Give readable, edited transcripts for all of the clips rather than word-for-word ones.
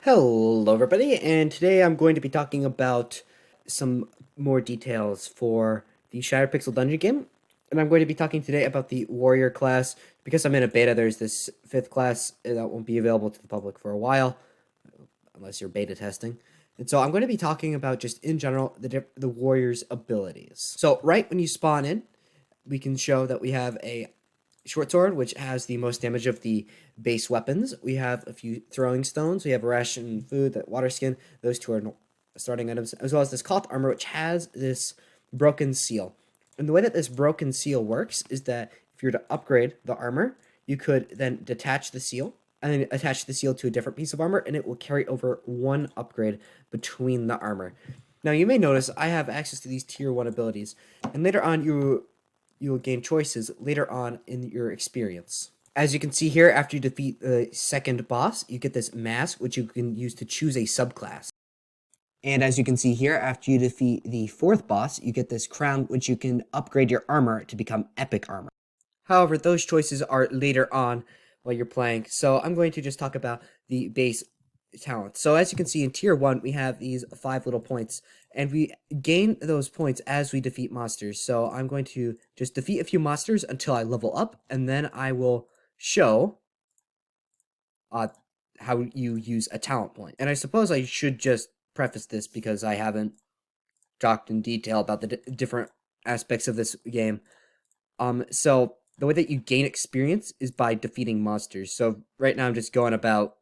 Hello, everybody, and today I'm going to be talking about some more details for the Shattered Pixel Dungeon game. And I'm going to be talking today about the Warrior class. Because I'm in a beta, there's this fifth class that won't be available to the public for a while, unless you're beta testing. And so I'm going to be talking about just in general the Warrior's abilities. So right when you spawn in, we can show that we have a short sword, which has the most damage of the base weapons. We have a few throwing stones. We have ration food, that water skin. Those two are starting items, as well as this cloth armor, which has this broken seal. And the way that this broken seal works is that if you were to upgrade the armor, you could then detach the seal and then attach the seal to a different piece of armor, and it will carry over one upgrade between the armor. Now, you may notice I have access to these tier 1 abilities, and later on you will gain choices later on in your experience. As you can see here, after you defeat the second boss, you get this mask, which you can use to choose a subclass. And as you can see here, after you defeat the fourth boss, you get this crown, which you can upgrade your armor to become epic armor. However, those choices are later on while you're playing, so I'm going to just talk about the base talent. So as you can see in tier 1, we have these 5 little points, and we gain those points as we defeat monsters. So I'm going to just defeat a few monsters until I level up, and then I will show uh, how you use a talent point. And I suppose I should just preface this because I haven't talked in detail about the different aspects of this game. So the way that you gain experience is by defeating monsters. So right now I'm just going about,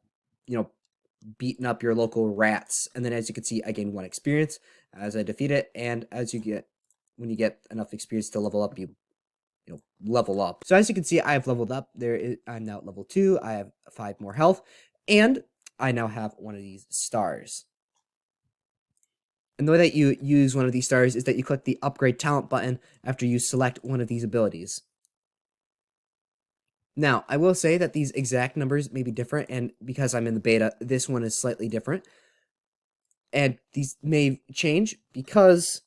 beating up your local rats, and then as you can see, I gain 1 experience as I defeat it, and when you get enough experience to level up, you level up. So as you can see, I have leveled up. I'm now at level 2. I have 5 more health, and I now have one of these stars. And the way that you use one of these stars is that you click the upgrade talent button after you select one of these abilities. Now, I will say that these exact numbers may be different, and because I'm in the beta, this one is slightly different. And these may change because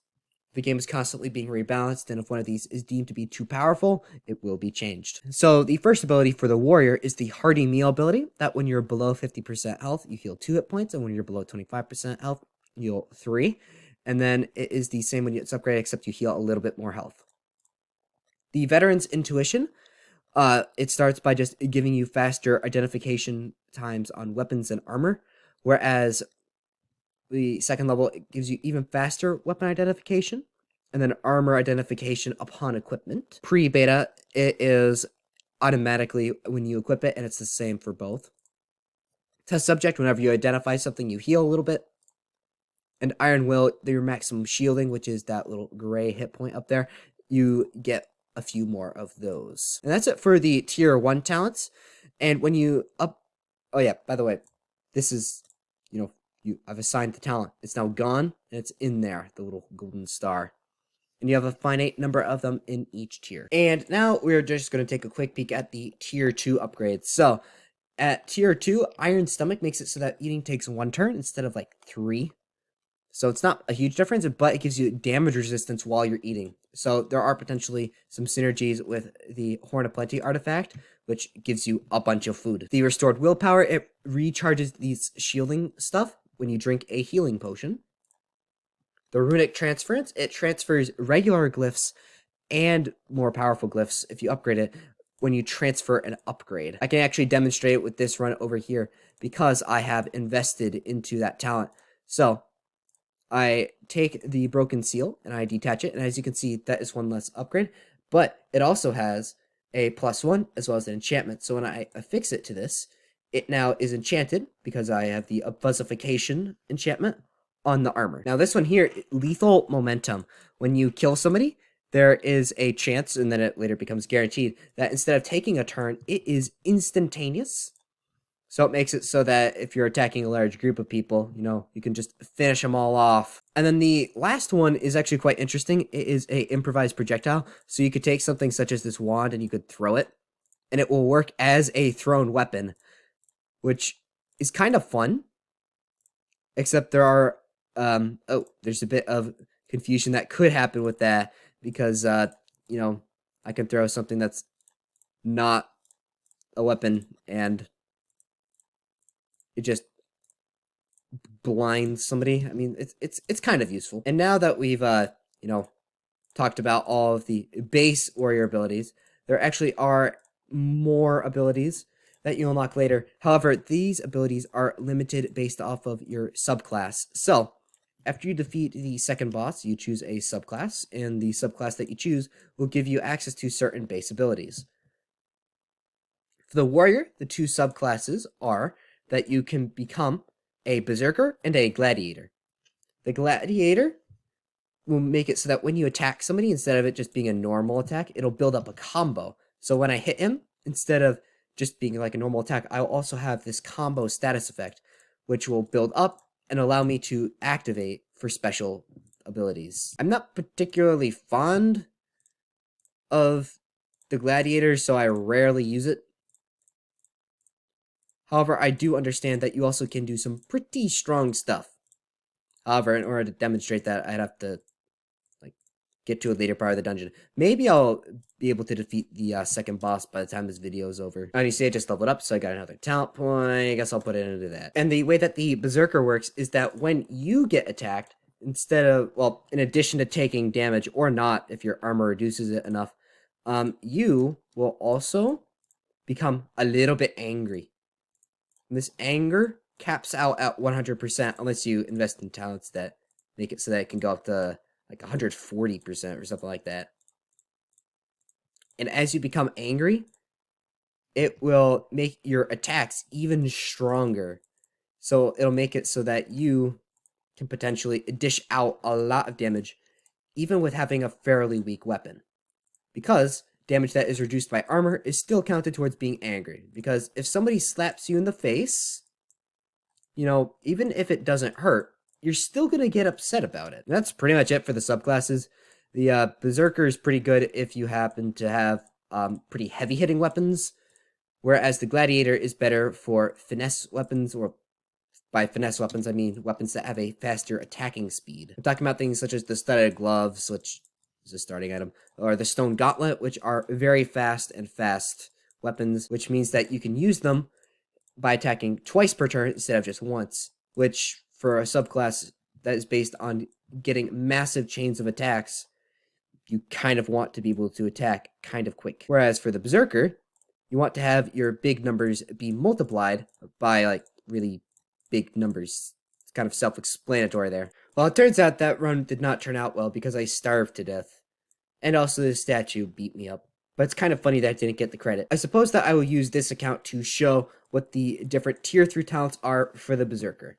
the game is constantly being rebalanced, and if one of these is deemed to be too powerful, it will be changed. So the first ability for the warrior is the hearty meal ability, that when you're below 50% health, you heal 2 hit points, and when you're below 25% health, you heal 3. And then it is the same when it's upgraded, except you heal a little bit more health. The veteran's intuition, it starts by just giving you faster identification times on weapons and armor, whereas the second level, it gives you even faster weapon identification, and then armor identification upon equipment. Pre-beta, it is automatically when you equip it, and it's the same for both. Test subject, whenever you identify something, you heal a little bit. And Iron Will, your maximum shielding, which is that little gray hit point up there, you get a few more of those. And that's it for the tier 1 talents. And when you oh yeah, by the way, this is, I've assigned the talent. It's now gone, and it's in there, the little golden star. And you have a finite number of them in each tier. And now we're just going to take a quick peek at the tier 2 upgrades. So at tier 2, Iron Stomach makes it so that eating takes 1 turn instead of like 3. So it's not a huge difference, but it gives you damage resistance while you're eating. So there are potentially some synergies with the Horn of Plenty artifact, which gives you a bunch of food. The Restored Willpower, it recharges these shielding stuff when you drink a healing potion. The Runic Transference, it transfers regular glyphs and more powerful glyphs if you upgrade it when you transfer an upgrade. I can actually demonstrate it with this run over here because I have invested into that talent. So I take the broken seal and I detach it, and as you can see, that is 1 less upgrade, but it also has a +1 as well as an enchantment. So when I affix it to this, it now is enchanted because I have the Fuzzification enchantment on the armor. Now this one here, Lethal Momentum. When you kill somebody, there is a chance, and then it later becomes guaranteed, that instead of taking a turn, it is instantaneous. So it makes it so that if you're attacking a large group of people, you can just finish them all off. And then the last one is actually quite interesting. It is a improvised projectile. So you could take something such as this wand and you could throw it, and it will work as a thrown weapon, which is kind of fun. Except there are, there's a bit of confusion that could happen with that because, I can throw something that's not a weapon and it just blind somebody. I mean, it's kind of useful. And now that we've you know, talked about all of the base warrior abilities, there actually are more abilities that you unlock later. However, these abilities are limited based off of your subclass. So, after you defeat the second boss, you choose a subclass, and the subclass that you choose will give you access to certain base abilities. For the warrior, the two subclasses are that you can become a berserker and a gladiator. The gladiator will make it so that when you attack somebody, instead of it just being a normal attack, it'll build up a combo. So when I hit him, instead of just being like a normal attack, I'll also have this combo status effect, which will build up and allow me to activate for special abilities. I'm not particularly fond of the gladiator, so I rarely use it. However, I do understand that you also can do some pretty strong stuff. However, in order to demonstrate that, I'd have to get to a later part of the dungeon. Maybe I'll be able to defeat the second boss by the time this video is over. And you see I just leveled up, so I got another talent point. I guess I'll put it into that. And the way that the berserker works is that when you get attacked, instead of, well, in addition to taking damage or not, if your armor reduces it enough, you will also become a little bit angry. And this anger caps out at 100% unless you invest in talents that make it so that it can go up to like 140% or something like that. And as you become angry, it will make your attacks even stronger. So it'll make it so that you can potentially dish out a lot of damage, even with having a fairly weak weapon. Because damage that is reduced by armor is still counted towards being angry. Because if somebody slaps you in the face, you know, even if it doesn't hurt, you're still going to get upset about it. And that's pretty much it for the subclasses. The Berserker is pretty good if you happen to have pretty heavy-hitting weapons, whereas the Gladiator is better for finesse weapons, or by finesse weapons, I mean weapons that have a faster attacking speed. I'm talking about things such as the Studded Gloves, which is a starting item, or the Stone Gauntlet, which are very fast weapons, which means that you can use them by attacking twice per turn instead of just once, which for a subclass that is based on getting massive chains of attacks, you kind of want to be able to attack kind of quick. Whereas for the Berserker, you want to have your big numbers be multiplied by like really big numbers. It's kind of self-explanatory there. Well, it turns out that run did not turn out well because I starved to death. And also the statue beat me up. But it's kind of funny that I didn't get the credit. I suppose that I will use this account to show what the different tier 3 talents are for the Berserker.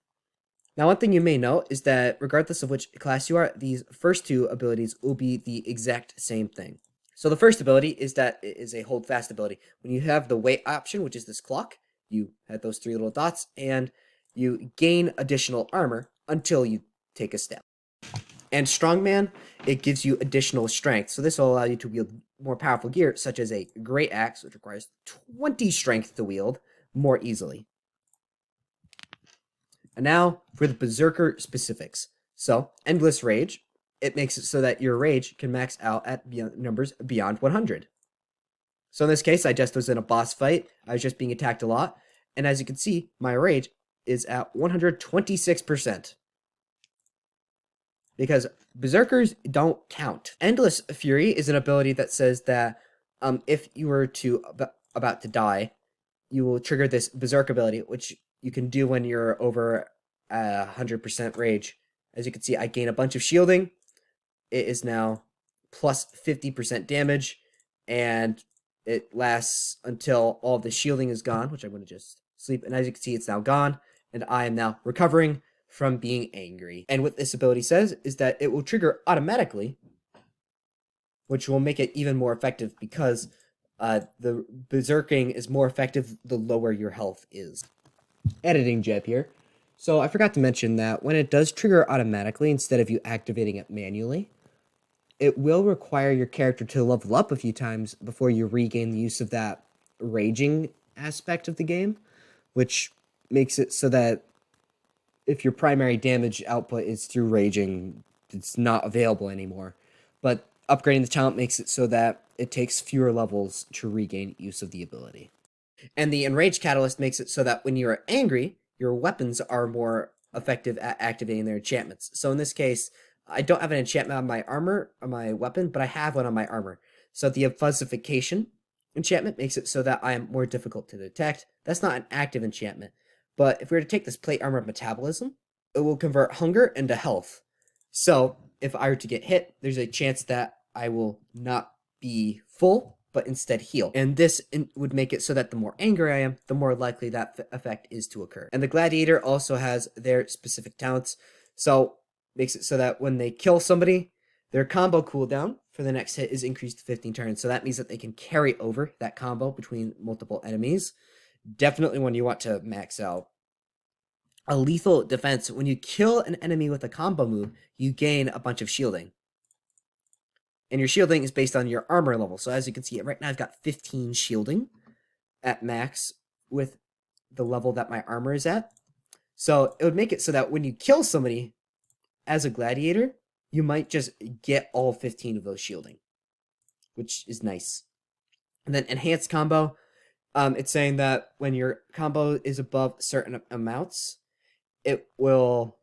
Now, one thing you may know is that regardless of which class you are, these first two abilities will be the exact same thing. So the first ability is that it is a hold fast ability. When you have the wait option, which is this clock, you have those three little dots, and you gain additional armor until you take a step. And Strongman, it gives you additional strength. So this will allow you to wield more powerful gear, such as a Great Axe, which requires 20 strength to wield more easily. And now for the Berserker specifics. So, Endless Rage, it makes it so that your rage can max out at numbers beyond 100. So in this case, I just was in a boss fight. I was just being attacked a lot. And as you can see, my rage is at 126%. Because Berserkers don't count. Endless Fury is an ability that says that if you were about to die, you will trigger this Berserk ability, which you can do when you're over 100% rage. As you can see, I gain a bunch of shielding. It is now plus 50% damage, and it lasts until all the shielding is gone, which I'm going to just sleep. And as you can see, it's now gone, and I am now recovering from being angry. And what this ability says is that it will trigger automatically, which will make it even more effective because the berserking is more effective the lower your health is. Editing Jeb here. So I forgot to mention that when it does trigger automatically instead of you activating it manually, it will require your character to level up a few times before you regain the use of that raging aspect of the game, which makes it so that if your primary damage output is through raging, it's not available anymore. But upgrading the talent makes it so that it takes fewer levels to regain use of the ability. And the Enrage Catalyst makes it so that when you're angry, your weapons are more effective at activating their enchantments. So in this case, I don't have an enchantment on my armor, on my weapon, but I have one on my armor. So the Fuzzification enchantment makes it so that I am more difficult to detect. That's not an active enchantment. But if we were to take this plate armor of metabolism, it will convert hunger into health. So if I were to get hit, there's a chance that I will not be full, but instead heal. And this would make it so that the more angry I am, the more likely that effect is to occur. And the Gladiator also has their specific talents. So makes it so that when they kill somebody, their combo cooldown for the next hit is increased to 15 turns. So that means that they can carry over that combo between multiple enemies. Definitely one you want to max out. A lethal defense. When you kill an enemy with a combo move, you gain a bunch of shielding. And your shielding is based on your armor level. So as you can see, right now I've got 15 shielding at max with the level that my armor is at. So it would make it so that when you kill somebody as a gladiator, you might just get all 15 of those shielding, which is nice. And then enhanced combo. It's saying that when your combo is above certain amounts, it will,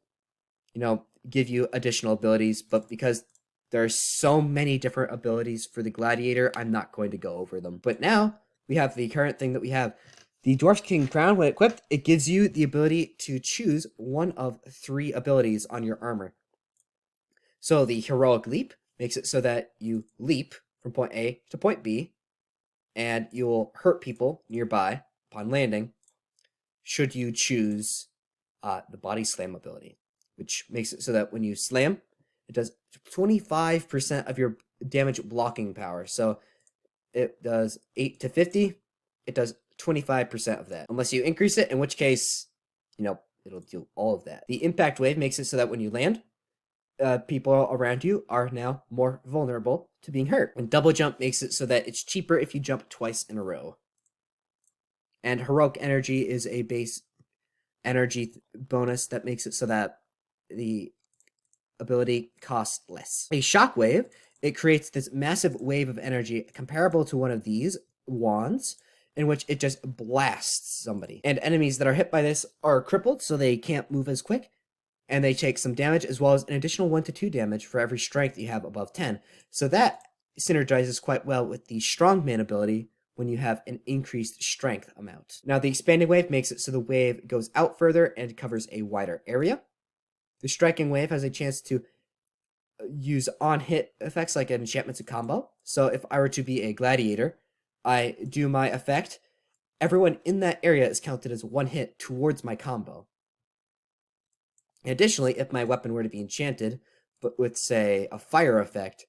give you additional abilities. But because there are so many different abilities for the gladiator, I'm not going to go over them. But now we have the current thing that we have. The Dwarf King Crown, when equipped, it gives you the ability to choose one of 3 abilities on your armor. So the Heroic Leap makes it so that you leap from point A to point B, and you will hurt people nearby upon landing, should you choose the Body Slam ability, which makes it so that when you slam, it does 25% of your damage blocking power. So it does 8 to 50, it does 25% of that. Unless you increase it, in which case, it'll do all of that. The Impact Wave makes it so that when you land, people around you are now more vulnerable to being hurt. And Double Jump makes it so that it's cheaper if you jump twice in a row. And Heroic Energy is a base energy bonus that makes it so that the ability costs less. A Shockwave, it creates this massive wave of energy comparable to one of these wands, in which it just blasts somebody. And enemies that are hit by this are crippled, so they can't move as quick, and they take some damage, as well as an additional 1 to 2 damage for every strength you have above 10. So that synergizes quite well with the Strongman ability when you have an increased strength amount. Now, the Expanding Wave makes it so the wave goes out further and covers a wider area. The Striking Wave has a chance to use on-hit effects like an enchantment to combo. So if I were to be a gladiator, I do my effect, everyone in that area is counted as 1 hit towards my combo. Additionally, if my weapon were to be enchanted, but with, say, a fire effect,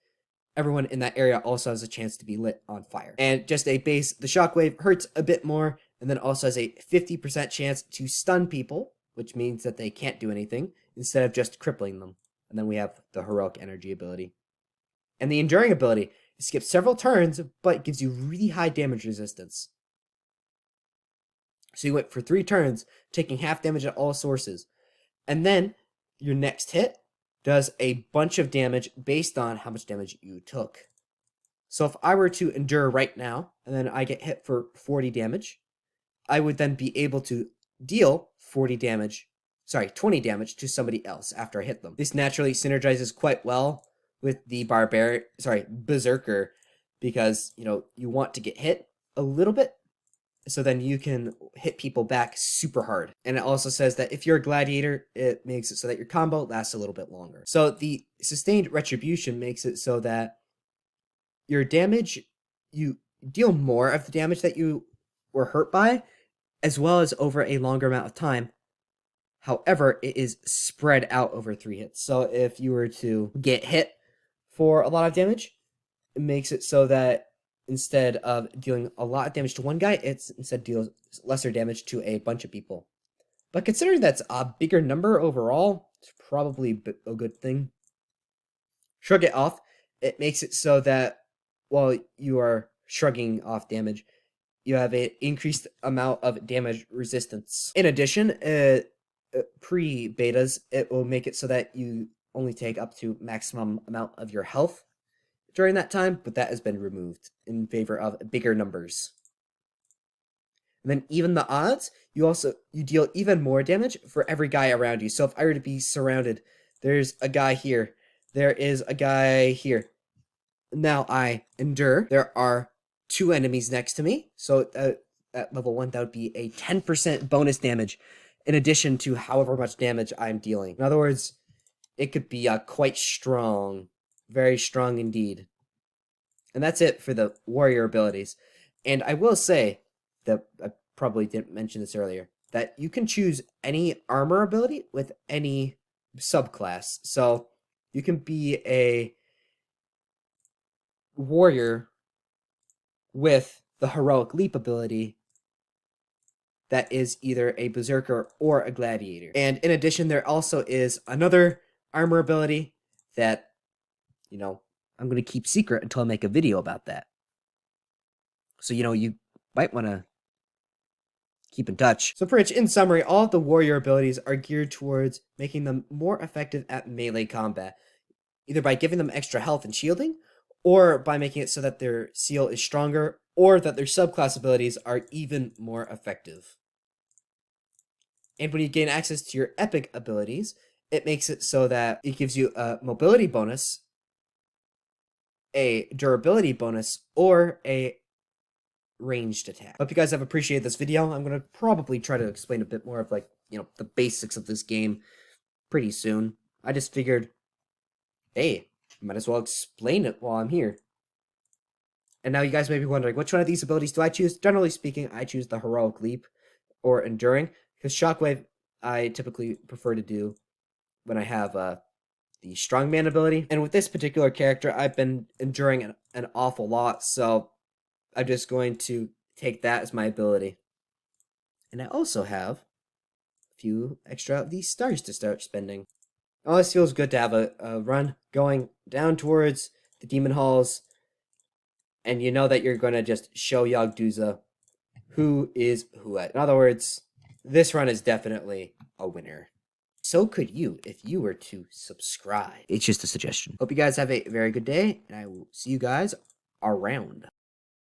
everyone in that area also has a chance to be lit on fire. And just a base, the Shockwave hurts a bit more, and then also has a 50% chance to stun people, which means that they can't do anything, instead of just crippling them. And then we have the Heroic Energy ability. And the Enduring ability, it skips several turns, but gives you really high damage resistance. So you went for 3 turns, taking half damage at all sources. And then your next hit does a bunch of damage based on how much damage you took. So if I were to endure right now, and then I get hit for 40 damage, I would then be able to deal 20 damage to somebody else after I hit them. This naturally synergizes quite well with the Berserker, because, you want to get hit a little bit, so then you can hit people back super hard. And it also says that if you're a gladiator, it makes it so that your combo lasts a little bit longer. So the Sustained Retribution makes it so that your damage, you deal more of the damage that you were hurt by, as well as over a longer amount of time. However, it is spread out over 3 hits. So if you were to get hit for a lot of damage, it makes it so that instead of dealing a lot of damage to one guy, it's instead deals lesser damage to a bunch of people. But considering that's a bigger number overall, it's probably a good thing. Shrug It Off, it makes it so that while you are shrugging off damage, you have an increased amount of damage resistance. In addition, pre-betas, it will make it so that you only take up to maximum amount of your health during that time, but that has been removed in favor of bigger numbers. And then even the odds, you deal even more damage for every guy around you. So if I were to be surrounded, there's a guy here. There is a guy here. Now I endure. There are 2 enemies next to me. So at level 1, that would be a 10% bonus damage in addition to however much damage I'm dealing. In other words, it could be quite strong. Very strong indeed. And that's it for the warrior abilities. And I will say that I probably didn't mention this earlier, that you can choose any armor ability with any subclass. So you can be a warrior with the heroic leap ability that is either a berserker or a gladiator. And in addition, there also is another armor ability that, you know, I'm going to keep secret until I make a video about that. So, you know, you might want to keep in touch. So pretty much in summary, all of the warrior abilities are geared towards making them more effective at melee combat, either by giving them extra health and shielding, or by making it so that their seal is stronger, or that their subclass abilities are even more effective. And when you gain access to your epic abilities, it makes it so that it gives you a mobility bonus, a durability bonus, or a ranged attack. Hope you guys have appreciated this video. I'm going to probably try to explain a bit more of, like, you know, the basics of this game pretty soon. I just figured, hey, might as well explain it while I'm here. And now you guys may be wondering, which one of these abilities do I choose? Generally speaking, I choose the Heroic Leap or Enduring, because Shockwave I typically prefer to do when I have the Strongman ability. And with this particular character, I've been enduring an awful lot, so I'm just going to take that as my ability. And I also have a few extra of these stars to start spending. Oh, this feels good to have a run going down towards the Demon Halls, and you know that you're going to just show Yogg-Duza who is who. In other words, this run is definitely a winner. So could you if you were to subscribe. It's just a suggestion. Hope you guys have a very good day, and I will see you guys around.